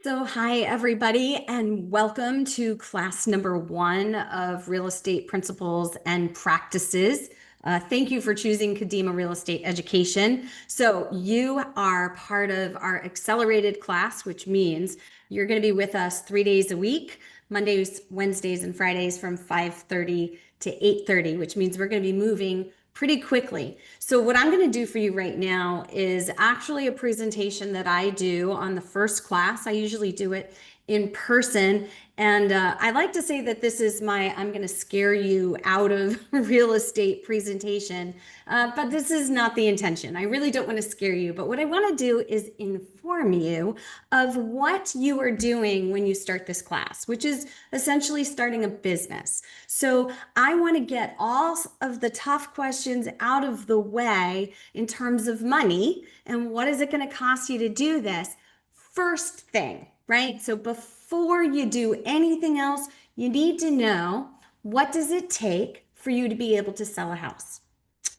So, hi, everybody, and welcome to class number 1 of Real Estate Principles and Practices. Thank you for choosing Kadima Real Estate Education. So, you are part of our accelerated class, which means you're going to be with us 3 days a week, Mondays, Wednesdays, and Fridays from 5:30 to 8:30, which means we're going to be moving pretty quickly. So what I'm going to do for you right now is actually a presentation that I do on the first class. I usually do it in person. And I like to say that this is I'm going to scare you out of real estate presentation, but this is not the intention. I really don't want to scare you, but what I want to do is inform you of what you are doing when you start this class, which is essentially starting a business. So I want to get all of the tough questions out of the way in terms of money and what is it going to cost you to do this first thing, right? So before you do anything else, you need to know, what does it take for you to be able to sell a house,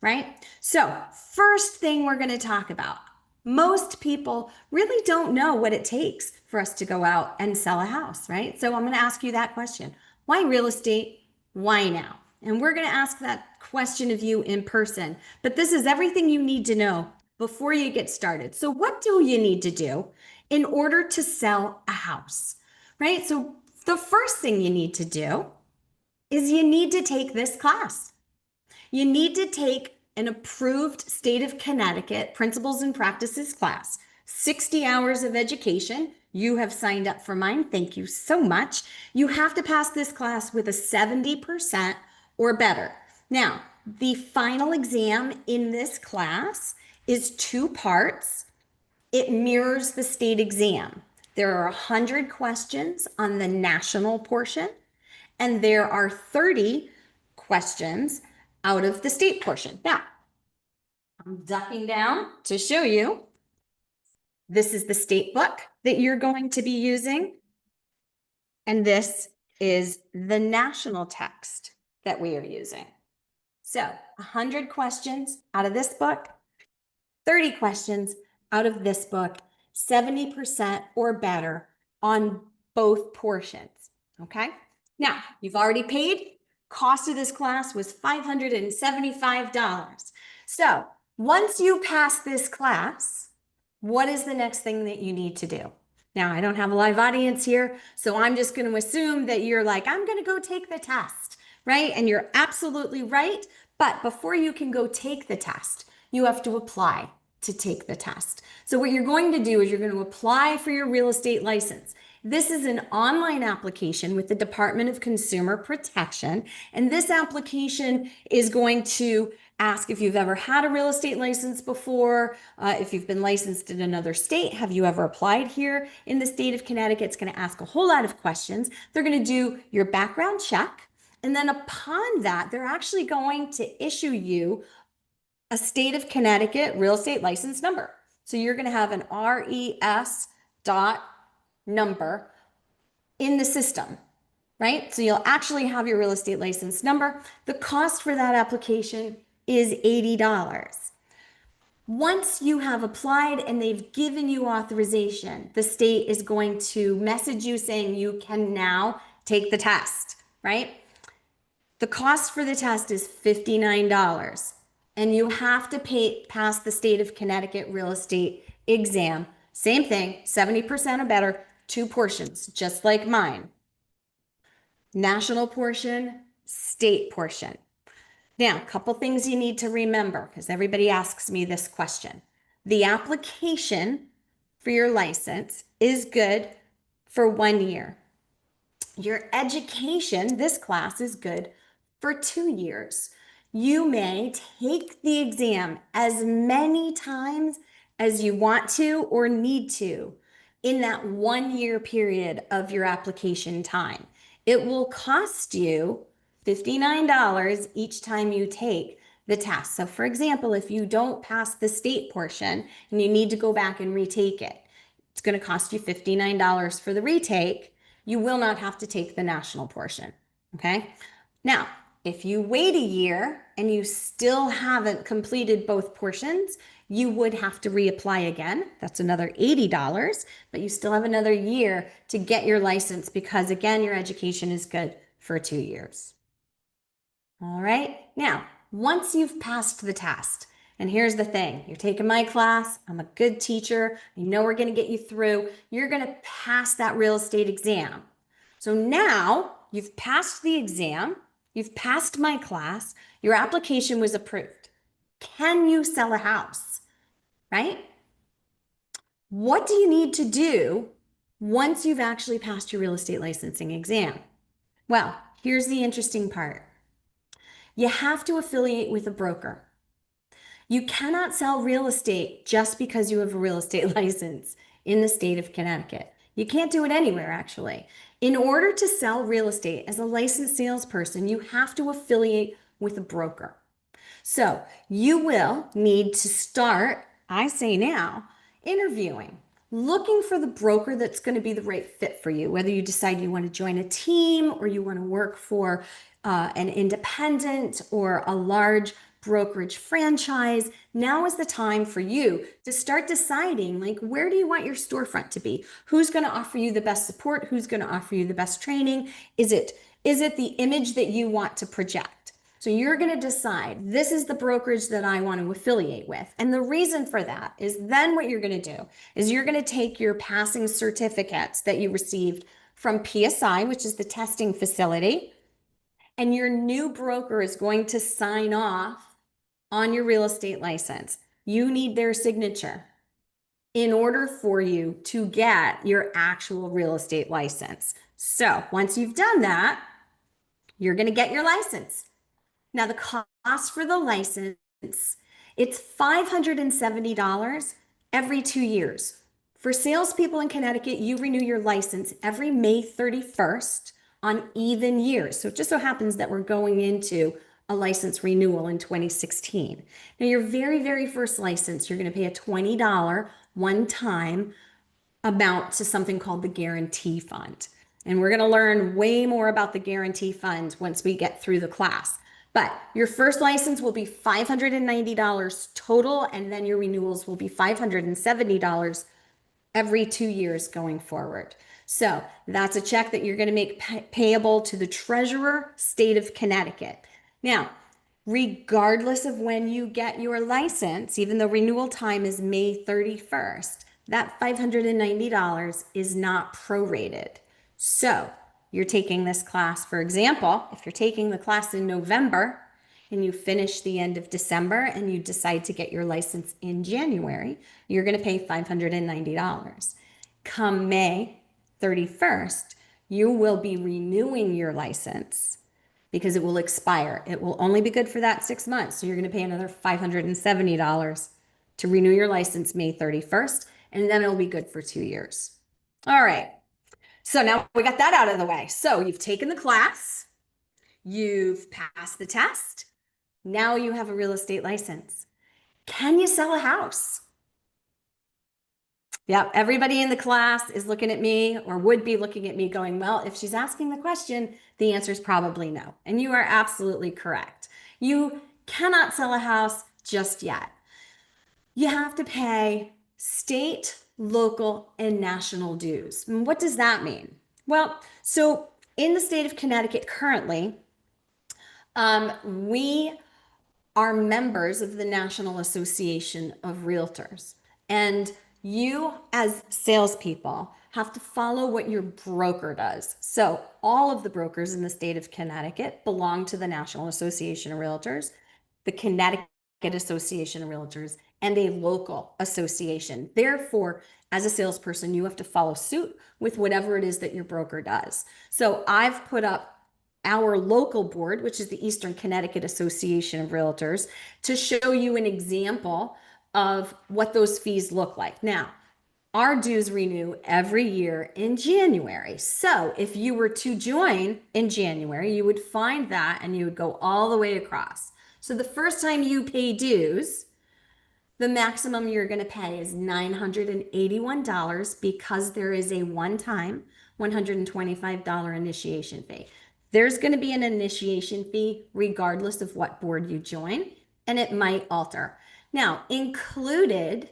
right? So first thing we're going to talk about, most people really don't know what it takes for us to go out and sell a house, right? So I'm going to ask you that question. Why real estate? Why now? And we're going to ask that question of you in person. But this is everything you need to know before you get started. So what do you need to do in order to sell a house, right? So the first thing you need to do is you need to take this class. You need to take an approved state of Connecticut principles and practices class, 60 hours of education. You have signed up for mine. Thank you so much. You have to pass this class with a 70% or better. Now, the final exam in this class is 2 parts. It mirrors the state exam. There are 100 questions on the national portion, and there are 30 questions out of the state portion. Now, I'm ducking down to show you. This is the state book that you're going to be using, and this is the national text that we are using. So 100 questions out of this book, 30 questions out of this book, 70% or better on both portions, okay? Now, you've already paid. Cost of this class was $575. So once you pass this class, what is the next thing that you need to do? Now, I don't have a live audience here, so I'm just going to assume that you're like, I'm going to go take the test, right? And you're absolutely right. But before you can go take the test, you have to apply to take the test. So what you're going to do is you're going to apply for your real estate license. This is an online application with the Department of Consumer Protection, and this application is going to ask if you've ever had a real estate license before, if you've been licensed in another state, have you ever applied here in the state of Connecticut? It's going to ask a whole lot of questions. They're going to do your background check, and then upon that, they're actually going to issue you a state of Connecticut real estate license number. So you're going to have an RES dot number in the system, right? So you'll actually have your real estate license number. The cost for that application is $80. Once you have applied and they've given you authorization, the state is going to message you saying you can now take the test, right? The cost for the test is $59, and you have to pass the state of Connecticut real estate exam. Same thing, 70% or better, 2 portions, just like mine. National portion, state portion. Now, a couple things you need to remember, because everybody asks me this question. The application for your license is good for 1 year. Your education, this class, is good for 2 years. You may take the exam as many times as you want to or need to in that 1 year period of your application time. It will cost you $59 each time you take the test. So for example, if you don't pass the state portion and you need to go back and retake it, it's going to cost you $59 for the retake. You will not have to take the national portion, okay? Now, if you wait a year and you still haven't completed both portions, you would have to reapply again. That's another $80, but you still have another year to get your license because, again, your education is good for 2 years. All right. Now, once you've passed the test, and here's the thing, you're taking my class, I'm a good teacher, I know we're going to get you through, you're going to pass that real estate exam. So now you've passed the exam, you've passed my class, your application was approved. Can you sell a house? Right? What do you need to do once you've actually passed your real estate licensing exam? Well, here's the interesting part. You have to affiliate with a broker. You cannot sell real estate just because you have a real estate license in the state of Connecticut. You can't do it anywhere, actually. In order to sell real estate as a licensed salesperson, you have to affiliate with a broker. So you will need to start, I say now, interviewing, looking for the broker that's going to be the right fit for you, whether you decide you want to join a team or you want to work for an independent or a large brokerage franchise. Now is the time for you to start deciding, like, where do you want your storefront to be? Who's going to offer you the best support? Who's going to offer you the best training? Is it the image that you want to project? So you're going to decide, this is the brokerage that I want to affiliate with. And the reason for that is then what you're going to do is you're going to take your passing certificates that you received from PSI, which is the testing facility, and your new broker is going to sign off on your real estate license. You need their signature in order for you to get your actual real estate license. So once you've done that, you're going to get your license. Now, the cost for the license, it's $570 every 2 years. For salespeople in Connecticut, you renew your license every May 31st on even years. So it just so happens that we're going into a license renewal in 2016. Now, your very, very first license, you're going to pay a $20 one-time amount to something called the guarantee fund. And we're going to learn way more about the guarantee fund once we get through the class. But your first license will be $590 total, and then your renewals will be $570 every 2 years going forward. So that's a check that you're going to make payable to the treasurer, state of Connecticut. Now, regardless of when you get your license, even though renewal time is May 31st, that $590 is not prorated. So you're taking this class, for example, if you're taking the class in November and you finish the end of December and you decide to get your license in January, you're going to pay $590. Come May 31st, you will be renewing your license because it will expire. It will only be good for that 6 months. So you're going to pay another $570 to renew your license May 31st, and then it'll be good for 2 years. All right. So now we got that out of the way. So you've taken the class, you've passed the test. Now you have a real estate license. Can you sell a house? Yep, everybody in the class is looking at me or would be looking at me going, well, if she's asking the question, the answer is probably no. And you are absolutely correct. You cannot sell a house just yet. You have to pay state, local, and national dues. And what does that mean? Well, so in the state of Connecticut currently, we are members of the National Association of Realtors. And you, as salespeople, have to follow what your broker does. So all of the brokers in the state of Connecticut belong to the National Association of Realtors, the Connecticut Association of Realtors, and a local association. Therefore, as a salesperson, you have to follow suit with whatever it is that your broker does. So I've put up our local board, which is the Eastern Connecticut Association of Realtors, to show you an example of what those fees look like. Now, our dues renew every year in January. So if you were to join in January, you would find that and you would go all the way across. So the first time you pay dues, the maximum you're going to pay is $981 because there is a one-time $125 initiation fee. There's going to be an initiation fee regardless of what board you join, and it might alter. Now, included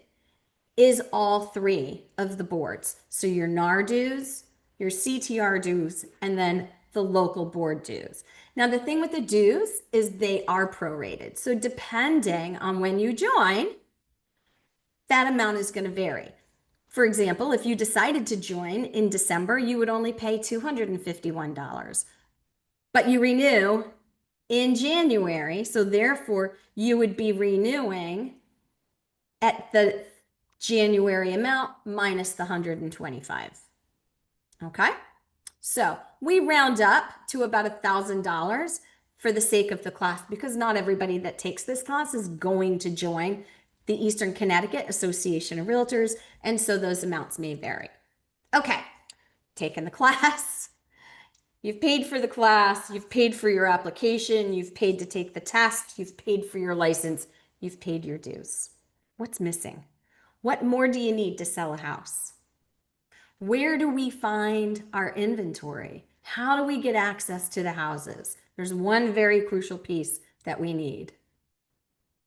is all three of the boards. So your NAR dues, your CTR dues, and then the local board dues. Now, the thing with the dues is they are prorated. So depending on when you join, that amount is going to vary. For example, if you decided to join in December, you would only pay $251. But you renew in January, so therefore you would be renewing at the January amount minus the 125. Okay? So we round up to about $1,000 for the sake of the class because not everybody that takes this class is going to join the Eastern Connecticut Association of Realtors, and so those amounts may vary. Okay, taking the class. You've paid for the class, you've paid for your application, you've paid to take the test, you've paid for your license, you've paid your dues. What's missing? What more do you need to sell a house? Where do we find our inventory? How do we get access to the houses? There's one very crucial piece that we need,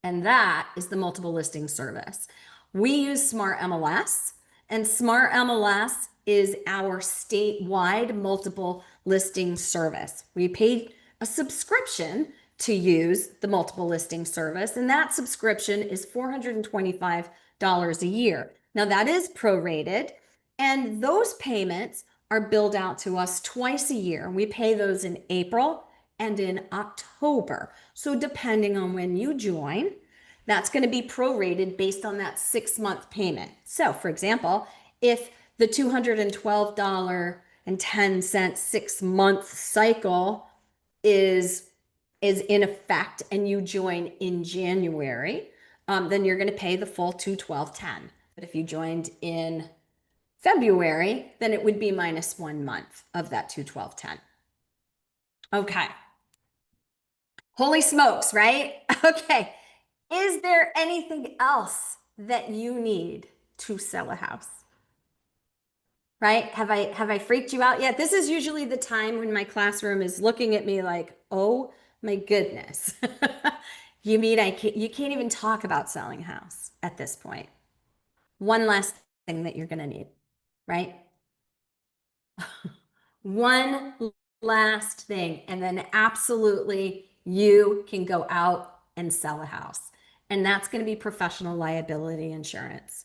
and that is the multiple listing service. We use Smart MLS, and Smart MLS is our statewide multiple listing service. We paid a subscription to use the multiple listing service, and that subscription is $425 a year. Now, that is prorated, and those payments are billed out to us twice a year. We pay those in April and in October. So depending on when you join, that's going to be prorated based on that 6-month payment. So for example, if the $212.10 6-month cycle is in effect and you join in January, then you're going to pay the full $212.10. But if you joined in February, then it would be minus 1 month of that $212.10. Okay. Holy smokes, right? Okay. Is there anything else that you need to sell a house? Right? Have I freaked you out yet? This is usually the time when my classroom is looking at me like, "Oh my goodness." You mean you can't even talk about selling a house at this point. One last thing that you're going to need, right? One last thing, and then absolutely you can go out and sell a house. And that's going to be professional liability insurance.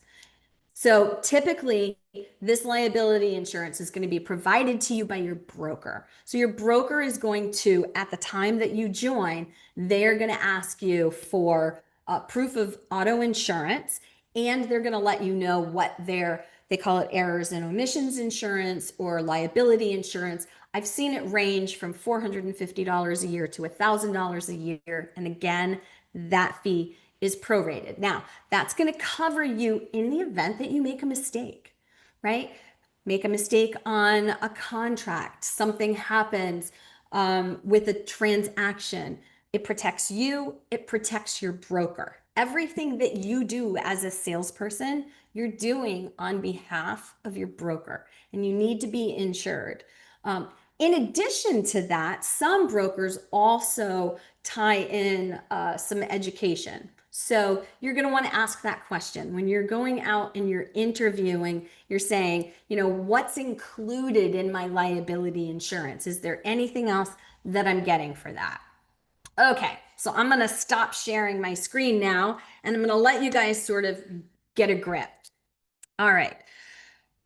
So typically, this liability insurance is going to be provided to you by your broker. So your broker is going to, at the time that you join, they're going to ask you for proof of auto insurance, and they're going to let you know what they call it errors and omissions insurance or liability insurance. I've seen it range from $450 a year to $1,000 a year. And again, that fee is prorated. Now, that's going to cover you in the event that you make a mistake, right? Make a mistake on a contract, something happens with a transaction. It protects you, it protects your broker. Everything that you do as a salesperson, you're doing on behalf of your broker, and you need to be insured. In addition to that, some brokers also tie in some education. So you're going to want to ask that question. When you're going out and you're interviewing, you're saying, what's included in my liability insurance? Is there anything else that I'm getting for that? Okay, so I'm going to stop sharing my screen now, and I'm going to let you guys sort of get a grip. All right.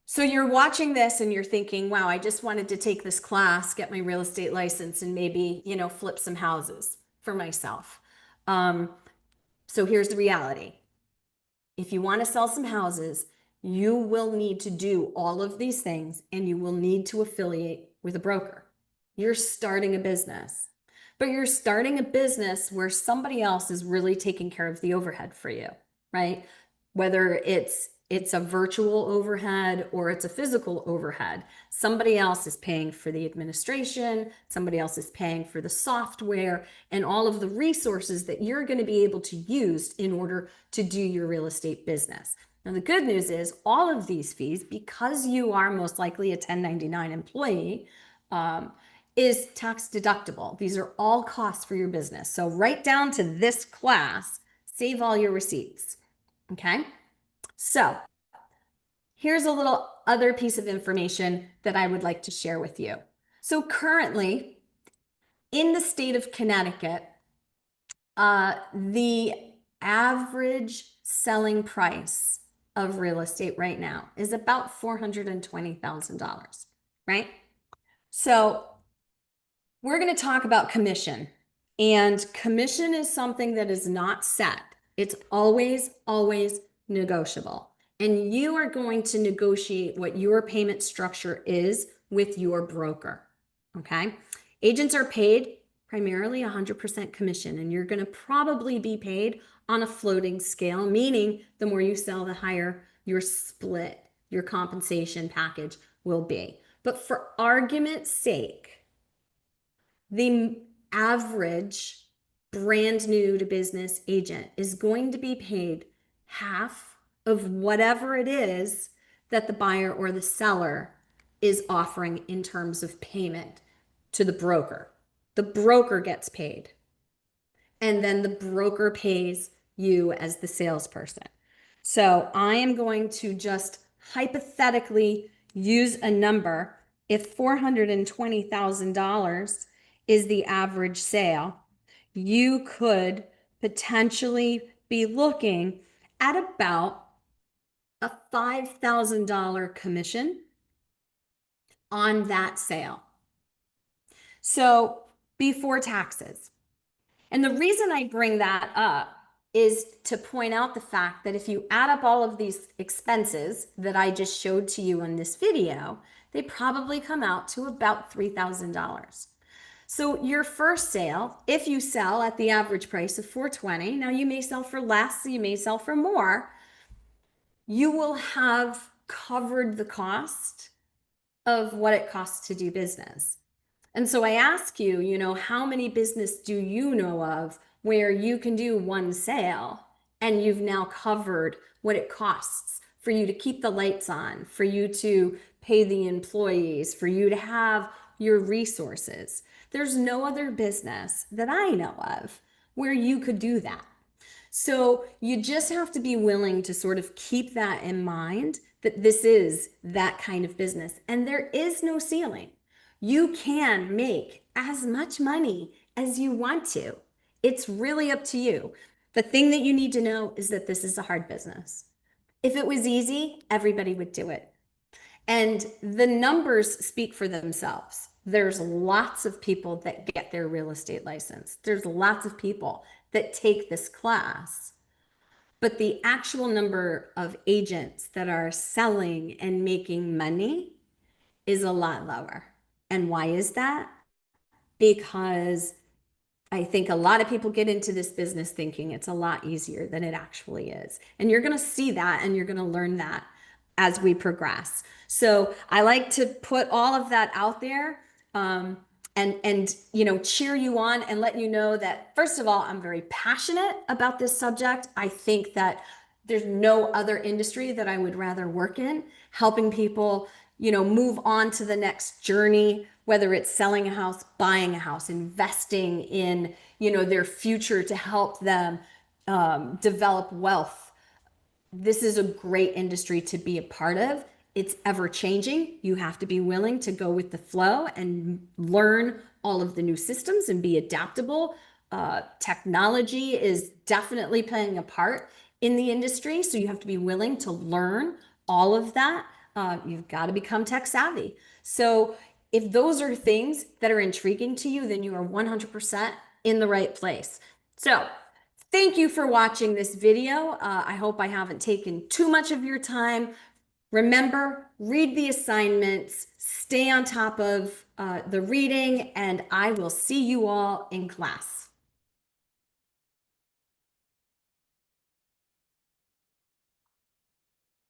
So you're watching this and you're thinking, wow, I just wanted to take this class, get my real estate license, and maybe, flip some houses for myself. So here's the reality. If you want to sell some houses, you will need to do all of these things, and you will need to affiliate with a broker. You're starting a business, but you're starting a business where somebody else is really taking care of the overhead for you, right? Whether it's a virtual overhead or it's a physical overhead. Somebody else is paying for the administration, somebody else is paying for the software and all of the resources that you're going to be able to use in order to do your real estate business. Now, the good news is all of these fees, because you are most likely a 1099 employee, is tax deductible. These are all costs for your business. So right down to this class, Save all your receipts. Okay. So here's a little other piece of information that I would like to share with you. So currently in the state of Connecticut, the average selling price of real estate right now is about $420,000, right? So we're going to talk about commission. And commission is something that is not set. It's always, always negotiable. And you are going to negotiate what your payment structure is with your broker. Okay. Agents are paid primarily 100% commission, and you're going to probably be paid on a floating scale, meaning the more you sell, the higher your split, your compensation package will be. But for argument's sake, the average brand new to business agent is going to be paid half of whatever it is that the buyer or the seller is offering in terms of payment to the broker. The broker gets paid, and then the broker pays you as the salesperson. So I am going to just hypothetically use a number. If $420,000 is the average sale, you could potentially be looking at about a $5,000 commission on that sale. So before taxes. And the reason I bring that up is to point out the fact that if you add up all of these expenses that I just showed to you in this video, they probably come out to about $3,000. So your first sale, if you sell at the average price of $420, now you may sell for less, you may sell for more, you will have covered the cost of what it costs to do business. And so I ask you, how many business do you know of where you can do one sale and you've now covered what it costs for you to keep the lights on, for you to pay the employees, for you to have your resources? There's no other business that I know of where you could do that. So you just have to be willing to sort of keep that in mind, that this is that kind of business. And there is no ceiling. You can make as much money as you want to. It's really up to you. The thing that you need to know is that this is a hard business. If it was easy, everybody would do it. And the numbers speak for themselves. There's lots of people that get their real estate license. There's lots of people that take this class. But the actual number of agents that are selling and making money is a lot lower. And why is that? Because I think a lot of people get into this business thinking it's a lot easier than it actually is. And you're going to see that and you're going to learn that as we progress. So I like to put all of that out there, and cheer you on and let you know that, first of all, I'm very passionate about this subject. I think that there's no other industry that I would rather work in, helping people move on to the next journey, whether it's selling a house, buying a house, investing in their future to help them develop wealth. This is a great industry to be a part of. It's ever changing. You have to be willing to go with the flow and learn all of the new systems and be adaptable. Technology is definitely playing a part in the industry, so you have to be willing to learn all of that. You've got to become tech savvy. So if those are things that are intriguing to you, then you are 100% in the right place. So thank you for watching this video. I hope I haven't taken too much of your time. Remember, read the assignments, stay on top of the reading, and I will see you all in class.